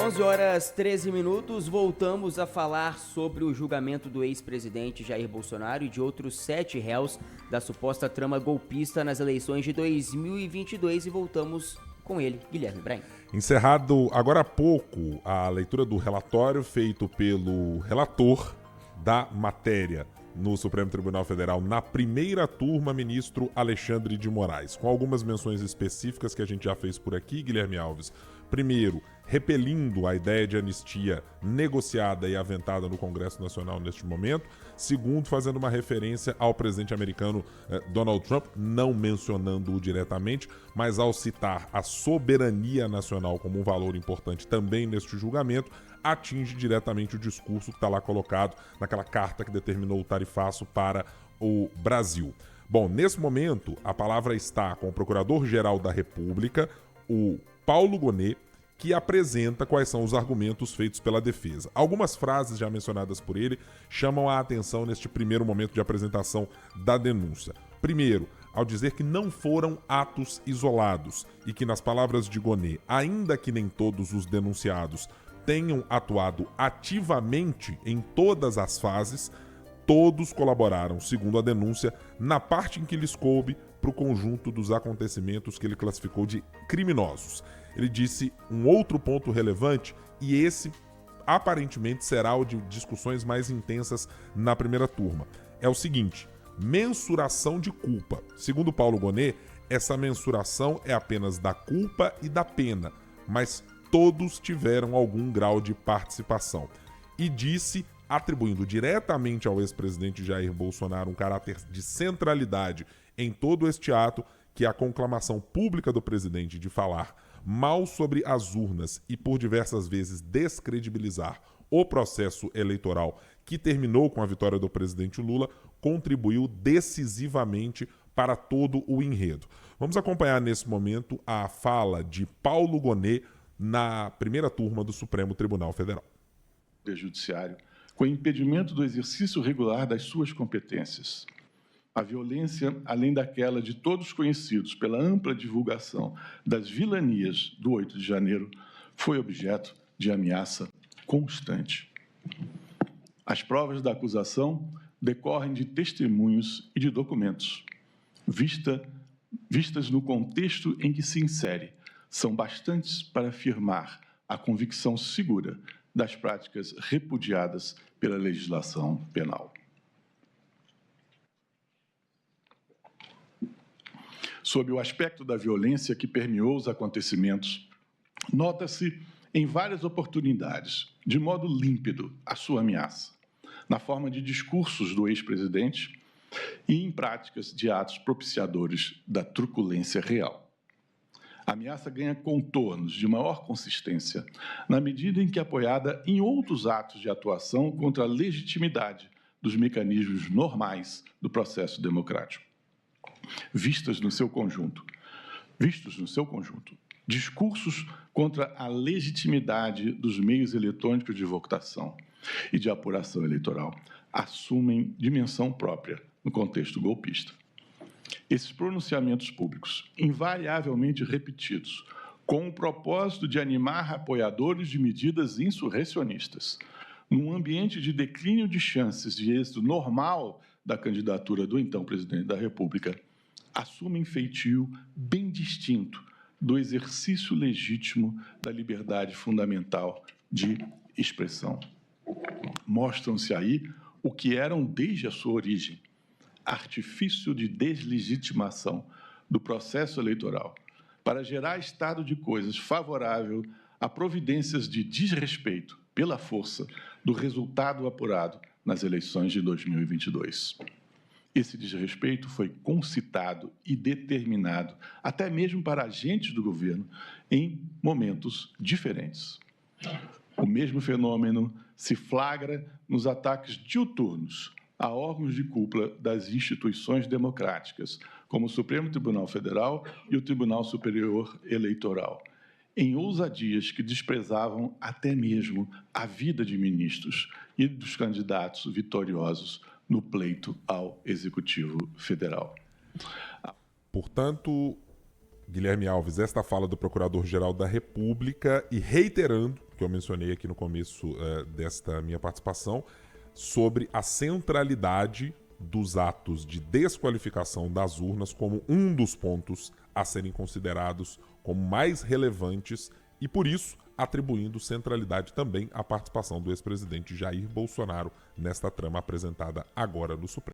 11h13, voltamos a falar sobre o julgamento do ex-presidente Jair Bolsonaro e de outros 7 réus da suposta trama golpista nas eleições de 2022 e voltamos com ele, Guilherme Brain. Encerrado agora há pouco a leitura do relatório feito pelo relator da matéria no Supremo Tribunal Federal, na primeira turma, ministro Alexandre de Moraes, com algumas menções específicas que a gente já fez por aqui, Guilherme Alves. Primeiro, repelindo a ideia de anistia negociada e aventada no Congresso Nacional neste momento. Segundo, fazendo uma referência ao presidente americano Donald Trump, não mencionando-o diretamente, mas ao citar a soberania nacional como um valor importante também neste julgamento, atinge diretamente o discurso que está lá colocado naquela carta que determinou o tarifaço para o Brasil. Bom, nesse momento, a palavra está com o Procurador-Geral da República, o Paulo Gonet, que apresenta quais são os argumentos feitos pela defesa. Algumas frases já mencionadas por ele chamam a atenção neste primeiro momento de apresentação da denúncia. Primeiro, ao dizer que não foram atos isolados e que, nas palavras de Gonet, ainda que nem todos os denunciados tenham atuado ativamente em todas as fases, todos colaboraram, segundo a denúncia, na parte em que lhes coube para o conjunto dos acontecimentos que ele classificou de criminosos. Ele disse um outro ponto relevante, e esse aparentemente será o de discussões mais intensas na primeira turma. É o seguinte: mensuração de culpa. Segundo Paulo Gonet, essa mensuração é apenas da culpa e da pena, mas todos tiveram algum grau de participação. E disse, atribuindo diretamente ao ex-presidente Jair Bolsonaro um caráter de centralidade em todo este ato, que a conclamação pública do presidente de falar mal sobre as urnas e por diversas vezes descredibilizar o processo eleitoral que terminou com a vitória do presidente Lula contribuiu decisivamente para todo o enredo. Vamos acompanhar nesse momento a fala de Paulo Gonet na primeira turma do Supremo Tribunal Federal. O Judiciário, com o impedimento do exercício regular das suas competências. A violência, além daquela de todos conhecidos pela ampla divulgação das vilanias do 8 de janeiro, foi objeto de ameaça constante. As provas da acusação decorrem de testemunhos e de documentos, vistas no contexto em que se insere, são bastantes para afirmar a convicção segura das práticas repudiadas pela legislação penal. Sob o aspecto da violência que permeou os acontecimentos, nota-se em várias oportunidades, de modo límpido, a sua ameaça, na forma de discursos do ex-presidente e em práticas de atos propiciadores da truculência real. A ameaça ganha contornos de maior consistência na medida em que é apoiada em outros atos de atuação contra a legitimidade dos mecanismos normais do processo democrático. Vistos no seu conjunto. Discursos contra a legitimidade dos meios eletrônicos de votação e de apuração eleitoral assumem dimensão própria no contexto golpista. Esses pronunciamentos públicos, invariavelmente repetidos, com o propósito de animar apoiadores de medidas insurrecionistas, num ambiente de declínio de chances de êxito normal da candidatura do então presidente da República, assumem feitio bem distinto do exercício legítimo da liberdade fundamental de expressão. Mostram-se aí o que eram desde a sua origem, artifício de deslegitimação do processo eleitoral, para gerar estado de coisas favorável a providências de desrespeito, pela força, do resultado apurado nas eleições de 2022. Esse desrespeito foi concitado e determinado, até mesmo para agentes do governo, em momentos diferentes. O mesmo fenômeno se flagra nos ataques diuturnos a órgãos de cúpula das instituições democráticas, como o Supremo Tribunal Federal e o Tribunal Superior Eleitoral, em ousadias que desprezavam até mesmo a vida de ministros e dos candidatos vitoriosos no pleito ao Executivo Federal. Portanto, Guilherme Alves, esta fala do Procurador-Geral da República e reiterando que eu mencionei aqui no começo desta minha participação, sobre a centralidade dos atos de desqualificação das urnas como um dos pontos a serem considerados como mais relevantes e, por isso, atribuindo centralidade também à participação do ex-presidente Jair Bolsonaro nesta trama apresentada agora no Supremo.